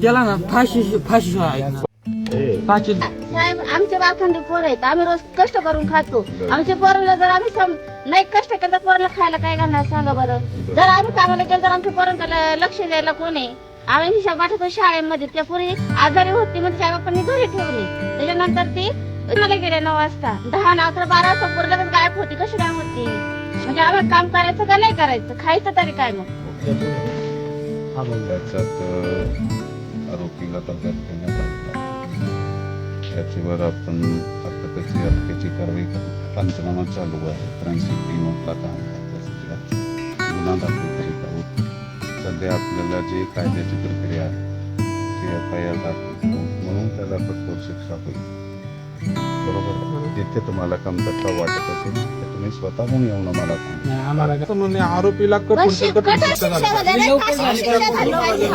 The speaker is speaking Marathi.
त्याला ना फाशी आहे ना. फाशी साहेब आमचे वाखंडी पोर आहेत, आम्ही रोज कष्ट करून खातो. आमच्या पोराला जर आम्ही नाही कष्ट केलं पोराला खायला काय घालणार सांगा बरं. जर आम्ही कामाला गेलो तर आमच्या पोरांना लक्ष द्यायला कोण आहे. आम्ही हिशोब पाठवतो शाळेमध्ये, त्या पोरी आजारी होती म्हणजे आई बापांनी घरी ठेवली. त्याच्यानंतर ती मला गेल्या 9 वाजता 10 11 12 वाजता पोरं गायब होती. कशी काय होती म्हणजे आम्हाला काम करायचं का नाही करायचं, खायचं तरी काय मग. त्याच्यात आरोपीला ताब्यात घेण्यात आला. त्याच्यावर आपण अटकेची कारवाई करू. पंचनामा चालू आहे. 83 गुन्हा दाखल करीत आहोत. सध्या आपल्याला जे कायद्याची प्रक्रिया आहे ती FIR दाखल करू, म्हणून त्याला कठोर शिक्षा होईल. बरोबर. जिथे तुम्हाला कमतरता वाटत असेल तर तुम्ही स्वतःहून येऊन आम्हाला सांगा. आम्हाला आरोपीला कठोर शिक्षा झाली पाहिजे.